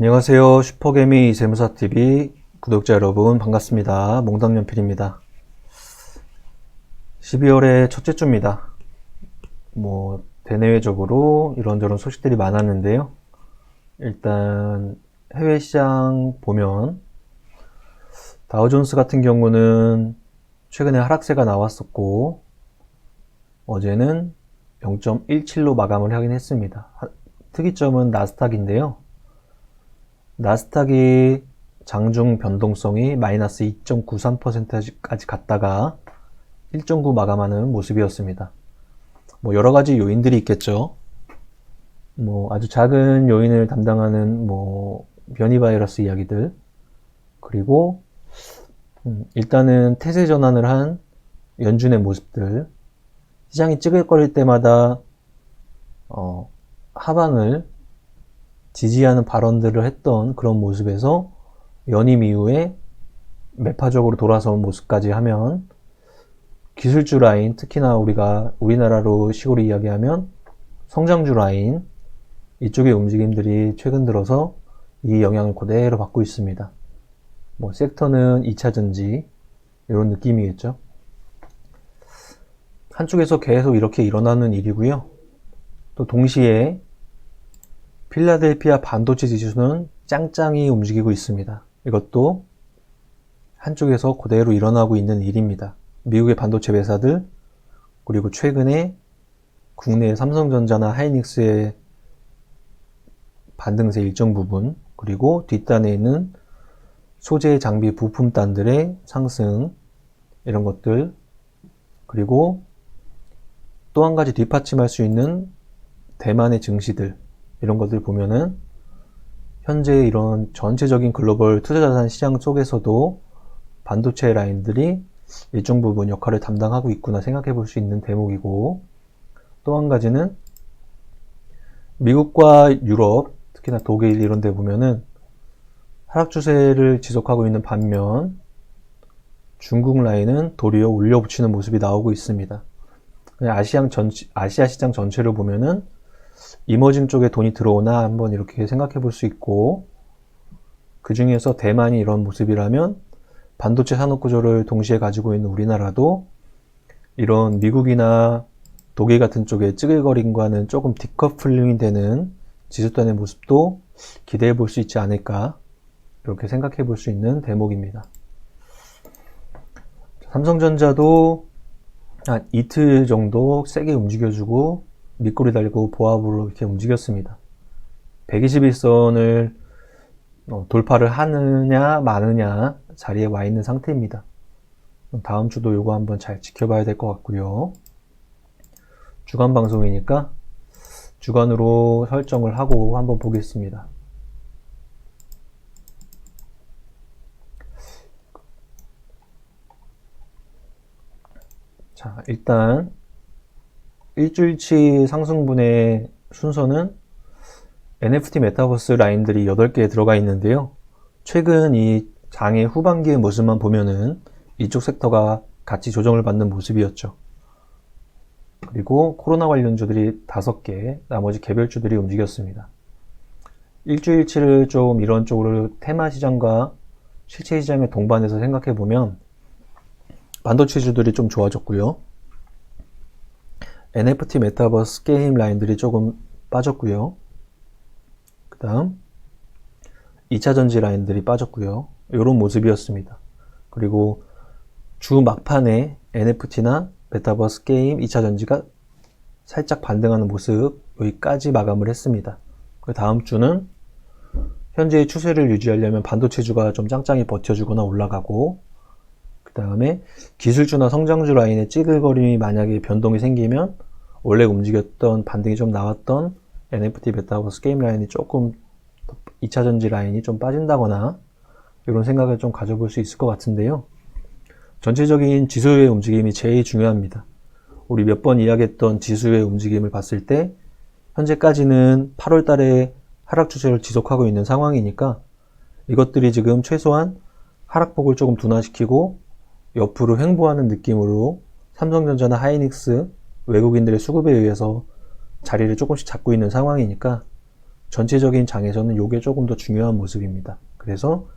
안녕하세요. 슈퍼개미 세무사TV 구독자 여러분 반갑습니다. 몽당연필입니다. 12월의 첫째 주입니다. 대내외적으로 이런저런 소식들이 많았는데요. 일단 해외 시장 보면 다우존스 같은 경우는 최근에 하락세가 나왔었고 어제는 0.17로 마감을 하긴 했습니다. 특이점은 나스닥인데요. 나스닥이 장중 변동성이 마이너스 2.93%까지 갔다가 1.9 마감하는 모습이었습니다. 여러 가지 요인들이 있겠죠. 아주 작은 요인을 담당하는 변이 바이러스 이야기들, 그리고 일단은 태세 전환을 한 연준의 모습들, 시장이 찌글거릴 때마다 하방을 지지하는 발언들을 했던 그런 모습에서 연임 이후에 매파적으로 돌아서는 모습까지 하면 기술주 라인, 특히나 우리나라로 시골이 이야기하면 성장주 라인, 이쪽의 움직임들이 최근 들어서 이 영향을 그대로 받고 있습니다. 섹터는 2차전지 이런 느낌이겠죠. 한쪽에서 계속 이렇게 일어나는 일이고요. 또 동시에 필라델피아 반도체 지수는 짱짱이 움직이고 있습니다. 이것도 한쪽에서 그대로 일어나고 있는 일입니다. 미국의 반도체 회사들, 그리고 최근에 국내 삼성전자나 하이닉스의 반등세 일정 부분, 그리고 뒷단에 있는 소재 장비 부품단들의 상승, 이런 것들, 그리고 또 한 가지 뒷받침할 수 있는 대만의 증시들, 이런 것들 보면은 현재 이런 전체적인 글로벌 투자자산 시장 속에서도 반도체 라인들이 일정 부분 역할을 담당하고 있구나 생각해 볼 수 있는 대목이고, 또 한 가지는 미국과 유럽, 특히나 독일 이런 데 보면은 하락 추세를 지속하고 있는 반면 중국 라인은 도리어 올려붙이는 모습이 나오고 있습니다. 아시아 시장 전체를 보면은 이머징 쪽에 돈이 들어오나 한번 이렇게 생각해 볼 수 있고, 그 중에서 대만이 이런 모습이라면 반도체 산업 구조를 동시에 가지고 있는 우리나라도 이런 미국이나 독일 같은 쪽의 찌글거림과는 조금 디커플링이 되는 지수단의 모습도 기대해 볼 수 있지 않을까, 이렇게 생각해 볼 수 있는 대목입니다. 삼성전자도 한 이틀 정도 세게 움직여주고 밑꼬리 달고 보합으로 이렇게 움직였습니다. 121선을 돌파를 하느냐 마느냐 자리에 와 있는 상태입니다. 다음 주도 요거 한번 잘 지켜봐야 될 것 같고요. 주간 방송이니까 주간으로 설정을 하고 한번 보겠습니다. 자, 일단 일주일치 상승분의 순서는 NFT 메타버스 라인들이 8개 들어가 있는데요. 최근 이 장의 후반기의 모습만 보면은 이쪽 섹터가 같이 조정을 받는 모습이었죠. 그리고 코로나 관련주들이 5개, 나머지 개별주들이 움직였습니다. 일주일치를 좀 이런 쪽으로 테마 시장과 실체 시장의 동반해서 생각해 보면 반도체주들이 좀 좋아졌고요. NFT 메타버스 게임 라인들이 조금 빠졌고요. 그 다음 2차전지 라인들이 빠졌고요. 이런 모습이었습니다. 그리고 주 막판에 NFT나 메타버스 게임 2차전지가 살짝 반등하는 모습, 여기까지 마감을 했습니다. 그 다음 주는 현재의 추세를 유지하려면 반도체주가 좀 짱짱이 버텨주거나 올라가고, 그 다음에 기술주나 성장주 라인의 찌글거림이 만약에 변동이 생기면 원래 움직였던 반등이 좀 나왔던 NFT 메타버스 게임 라인이 조금 2차전지 라인이 좀 빠진다거나 이런 생각을 좀 가져볼 수 있을 것 같은데요. 전체적인 지수의 움직임이 제일 중요합니다. 우리 몇 번 이야기했던 지수의 움직임을 봤을 때 현재까지는 8월 달에 하락 추세를 지속하고 있는 상황이니까 이것들이 지금 최소한 하락폭을 조금 둔화시키고 옆으로 횡보하는 느낌으로 삼성전자나 하이닉스 외국인들의 수급에 의해서 자리를 조금씩 잡고 있는 상황이니까 전체적인 장에서는 이게 조금 더 중요한 모습입니다. 그래서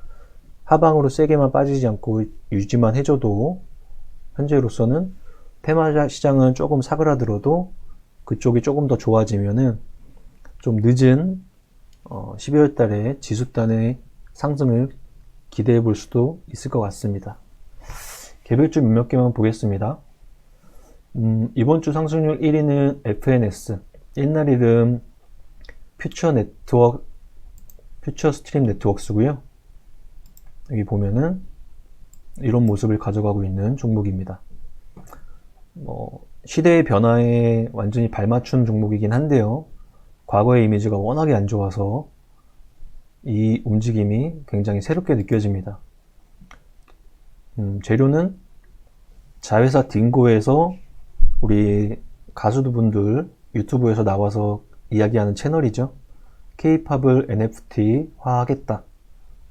하방으로 세게만 빠지지 않고 유지만 해줘도 현재로서는 테마 시장은 조금 사그라들어도 그쪽이 조금 더 좋아지면은 좀 늦은 12월 달에 지수단의 상승을 기대해 볼 수도 있을 것 같습니다. 개별주 몇몇 개만 보겠습니다. 이번 주 상승률 1위는 FNS. 옛날 이름 퓨처 스트림 네트워크스고요. 여기 보면은 이런 모습을 가져가고 있는 종목입니다. 시대의 변화에 완전히 발맞춘 종목이긴 한데요. 과거의 이미지가 워낙에 안 좋아서 이 움직임이 굉장히 새롭게 느껴집니다. 재료는 자회사 딩고에서 우리 가수분들 유튜브에서 나와서 이야기하는 채널이죠. K-팝을 NFT화하겠다.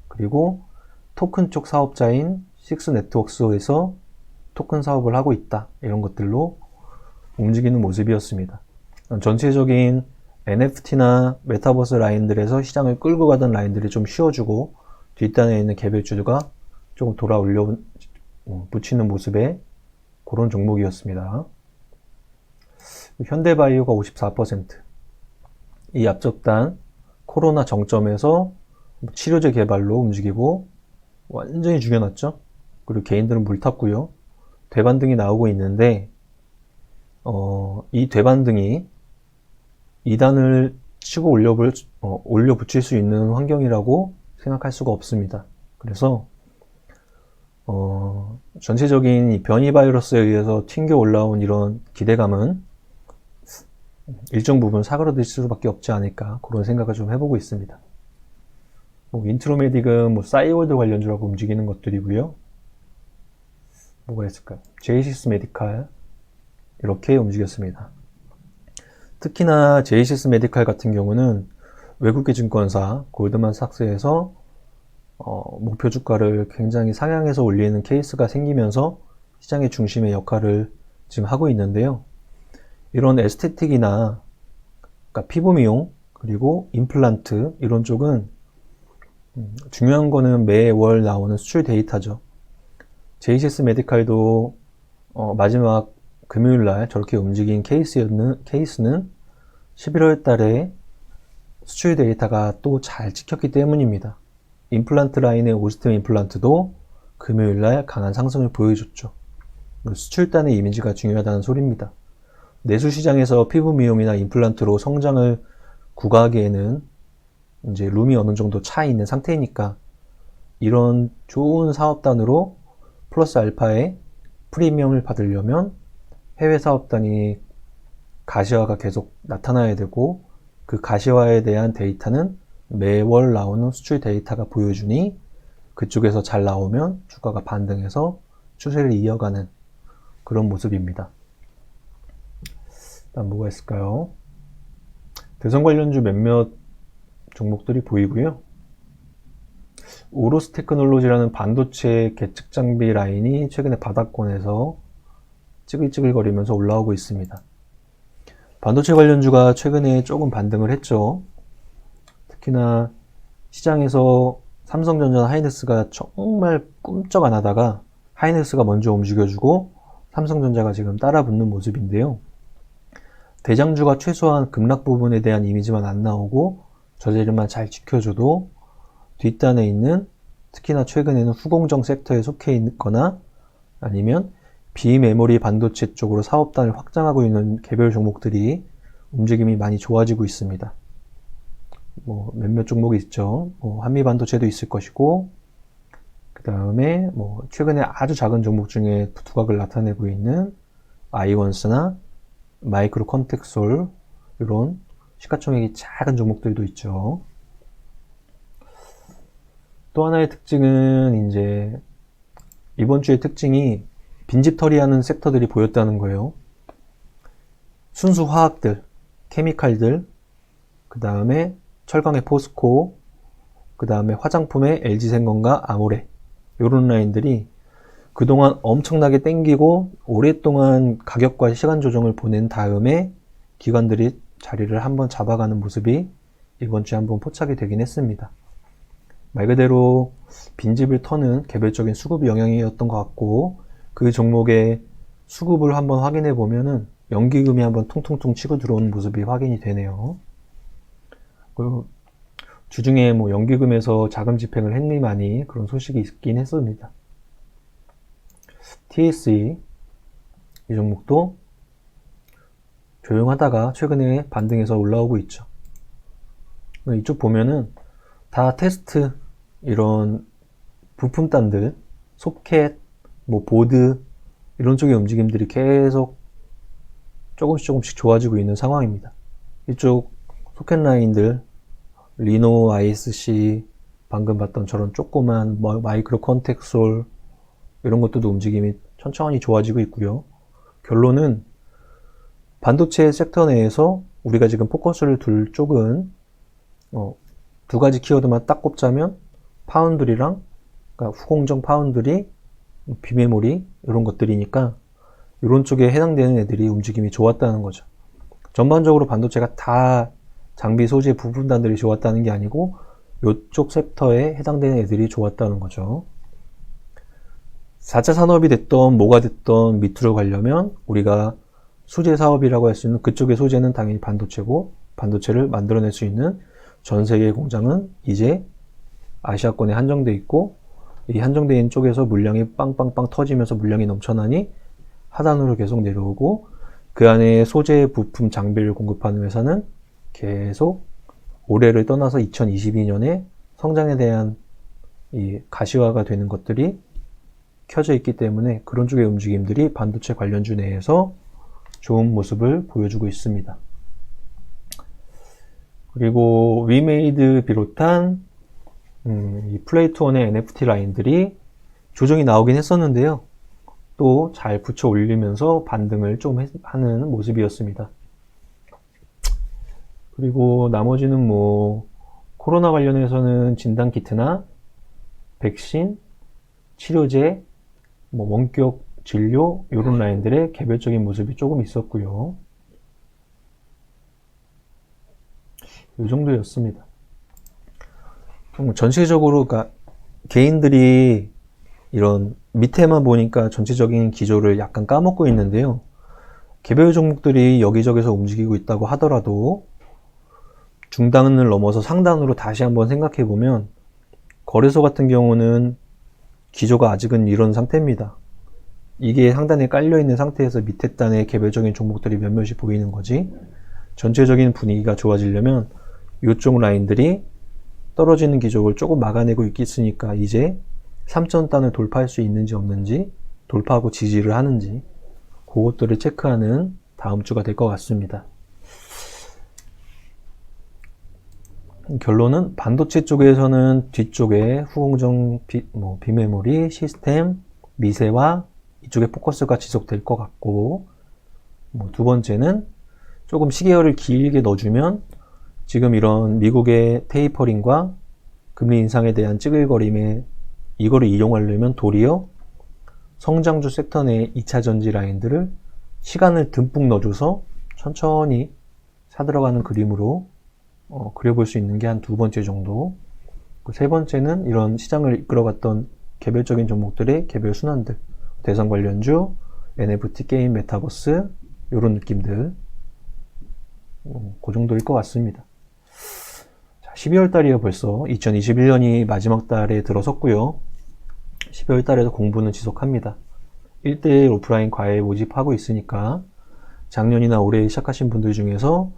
그리고 토큰 쪽 사업자인 식스네트웍스에서 토큰 사업을 하고 있다. 이런 것들로 움직이는 모습이었습니다. 전체적인 NFT나 메타버스 라인들에서 시장을 끌고 가던 라인들이 좀 쉬어주고 뒷단에 있는 개별주가 조금 돌아 붙이는 모습의 그런 종목이었습니다. 현대바이오가 54%. 이 앞접단 코로나 정점에서 치료제 개발로 움직이고 완전히 죽여놨죠. 그리고 개인들은 물탔고요. 되반등이 나오고 있는데 이 되반등이 2단을 치고 올려 붙일 수 있는 환경이라고 생각할 수가 없습니다. 그래서 전체적인 이 변이 바이러스에 의해서 튕겨 올라온 이런 기대감은 일정 부분 사그라들 수밖에 없지 않을까 그런 생각을 좀 해보고 있습니다. 인트로메딕은 싸이월드 관련주라고 움직이는 것들이고요. 뭐가 있을까요? 제이시스 메디칼 이렇게 움직였습니다. 특히나 제이시스 메디칼 같은 경우는 외국계 증권사 골드만삭스에서 목표 주가를 굉장히 상향해서 올리는 케이스가 생기면서 시장의 중심의 역할을 지금 하고 있는데요. 이런 에스테틱이나 그러니까 피부 미용 그리고 임플란트 이런 쪽은 중요한 거는 매월 나오는 수출 데이터죠. 제이시스 메디칼도 마지막 금요일날 저렇게 움직인 케이스는 11월 달에 수출 데이터가 또 잘 찍혔기 때문입니다. 임플란트 라인의 오스템 임플란트도 금요일날 강한 상승을 보여줬죠. 수출단의 이미지가 중요하다는 소리입니다. 내수 시장에서 피부 미용이나 임플란트로 성장을 구가하기에는 이제 룸이 어느 정도 차 있는 상태이니까 이런 좋은 사업단으로 플러스 알파의 프리미엄을 받으려면 해외 사업단이 가시화가 계속 나타나야 되고 그 가시화에 대한 데이터는 매월 나오는 수출 데이터가 보여주니 그쪽에서 잘 나오면 주가가 반등해서 추세를 이어가는 그런 모습입니다. 다음 뭐가 있을까요? 대선 관련주 몇몇 종목들이 보이고요. 오로스 테크놀로지라는 반도체 계측 장비 라인이 최근에 바닥권에서 찌글찌글거리면서 올라오고 있습니다. 반도체 관련주가 최근에 조금 반등을 했죠. 특히나 시장에서 삼성전자나 하이닉스가 정말 꿈쩍 안 하다가 하이닉스가 먼저 움직여주고 삼성전자가 지금 따라 붙는 모습인데요. 대장주가 최소한 급락 부분에 대한 이미지만 안 나오고 저재료만 잘 지켜줘도 뒷단에 있는 특히나 최근에는 후공정 섹터에 속해 있거나 아니면 비메모리 반도체 쪽으로 사업단을 확장하고 있는 개별 종목들이 움직임이 많이 좋아지고 있습니다. 몇몇 종목이 있죠. 한미 반도체도 있을 것이고 그 다음에 최근에 아주 작은 종목 중에 두각을 나타내고 있는 아이원스나 마이크로 컨텍솔 이런 시가총액이 작은 종목들도 있죠. 또 하나의 특징은 이제 이번 주의 특징이 빈집털이하는 섹터들이 보였다는 거예요. 순수 화학들, 케미칼들, 그 다음에 철강의 포스코, 그 다음에 화장품의 LG생건과 아모레 이런 라인들이 그동안 엄청나게 땡기고 오랫동안 가격과 시간 조정을 보낸 다음에 기관들이 자리를 한번 잡아가는 모습이 이번 주에 한번 포착이 되긴 했습니다. 말 그대로 빈집을 터는 개별적인 수급 영향이었던 것 같고, 그 종목의 수급을 한번 확인해 보면은 연기금이 한번 퉁퉁퉁 치고 들어오는 모습이 확인이 되네요. 그리고 주중에 뭐 연기금에서 자금 집행을 했니만이 그런 소식이 있긴 했습니다. TSE 이 종목도 조용하다가 최근에 반등해서 올라오고 있죠. 이쪽 보면은 다 테스트, 이런 부품단들, 소켓, 뭐 보드 이런 쪽의 움직임들이 계속 조금씩 좋아지고 있는 상황입니다. 이쪽 소켓 라인들, 리노 ISC, 방금 봤던 저런 조그만 마이크로 컨택솔 이런 것들도 움직임이 천천히 좋아지고 있고요. 결론은 반도체 섹터 내에서 우리가 지금 포커스를 둘 쪽은 두 가지 키워드만 딱 꼽자면 파운드리랑, 그러니까 후공정 파운드리, 비메모리 이런 것들이니까 이런 쪽에 해당되는 애들이 움직임이 좋았다는 거죠. 전반적으로 반도체가 다 장비 소재 부분단들이 좋았다는 게 아니고 이쪽 섹터에 해당되는 애들이 좋았다는 거죠. 4차 산업이 됐던 뭐가 됐던 밑으로 가려면 우리가 수제 사업이라고 할 수 있는 그쪽의 소재는 당연히 반도체고, 반도체를 만들어낼 수 있는 전 세계 공장은 이제 아시아권에 한정돼 있고, 이 한정돼 있는 쪽에서 물량이 빵빵빵 터지면서 물량이 넘쳐나니 하단으로 계속 내려오고, 그 안에 소재 부품 장비를 공급하는 회사는 계속 올해를 떠나서 2022년에 성장에 대한 이 가시화가 되는 것들이 켜져 있기 때문에 그런 쪽의 움직임들이 반도체 관련주 내에서 좋은 모습을 보여주고 있습니다. 그리고 위메이드 비롯한 이 플레이트원의 NFT 라인들이 조정이 나오긴 했었는데요. 또 잘 붙여 올리면서 반등을 좀 하는 모습이었습니다. 그리고 나머지는 뭐 코로나 관련해서는 진단키트나 백신, 치료제, 뭐 원격 진료 이런 라인들의 개별적인 모습이 조금 있었고요. 이 정도였습니다. 전체적으로 그러니까 개인들이 이런 밑에만 보니까 전체적인 기조를 약간 까먹고 있는데요. 개별 종목들이 여기저기서 움직이고 있다고 하더라도 중단을 넘어서 상단으로 다시 한번 생각해 보면 거래소 같은 경우는 기조가 아직은 이런 상태입니다. 이게 상단에 깔려있는 상태에서 밑에 단의 개별적인 종목들이 몇몇이 보이는 거지, 전체적인 분위기가 좋아지려면 이쪽 라인들이 떨어지는 기적을 조금 막아내고 있겠으니까 이제 3,000단을 돌파할 수 있는지 없는지, 돌파하고 지지를 하는지 그것들을 체크하는 다음 주가 될 것 같습니다. 결론은 반도체 쪽에서는 뒤쪽에 후공정, 비메모리, 시스템, 미세화 이쪽에 포커스가 지속될 것 같고, 두 번째는 조금 시계열을 길게 넣어주면 지금 이런 미국의 테이퍼링과 금리 인상에 대한 찌글거림에 이거를 이용하려면 도리어 성장주 섹터 내 2차 전지 라인들을 시간을 듬뿍 넣어줘서 천천히 사들어가는 그림으로 그려볼 수 있는 게 한 두 번째 정도. 세 번째는 이런 시장을 이끌어갔던 개별적인 종목들의 개별 순환들, 대선 관련주, NFT 게임, 메타버스 이런 느낌들, 그 정도일 것 같습니다. 자, 12월 달이요. 벌써 2021년이 마지막 달에 들어섰고요. 12월 달에도 공부는 지속합니다. 1대1 오프라인 과외 모집하고 있으니까 작년이나 올해 시작하신 분들 중에서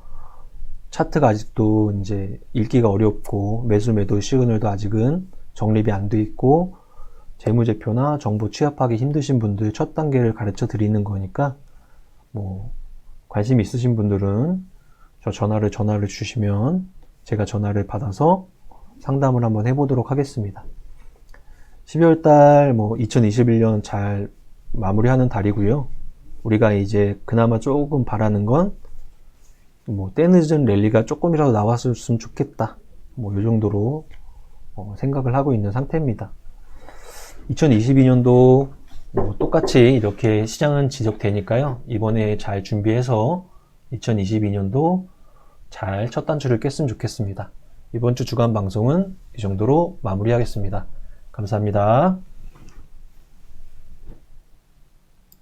차트가 아직도 이제 읽기가 어렵고 매수 매도 시그널도 아직은 정립이 안 돼 있고 재무제표나 정보 취합하기 힘드신 분들 첫 단계를 가르쳐 드리는 거니까 관심 있으신 분들은 저 전화를 주시면 제가 전화를 받아서 상담을 한번 해보도록 하겠습니다. 12월달 2021년 잘 마무리하는 달이고요. 우리가 이제 그나마 조금 바라는 건 때늦은 랠리가 조금이라도 나왔으면 좋겠다. 이 정도로 생각을 하고 있는 상태입니다. 2022년도 똑같이 이렇게 시장은 지속되니까요. 이번에 잘 준비해서 2022년도 잘 첫 단추를 깼으면 좋겠습니다. 이번 주 주간 방송은 이 정도로 마무리하겠습니다. 감사합니다.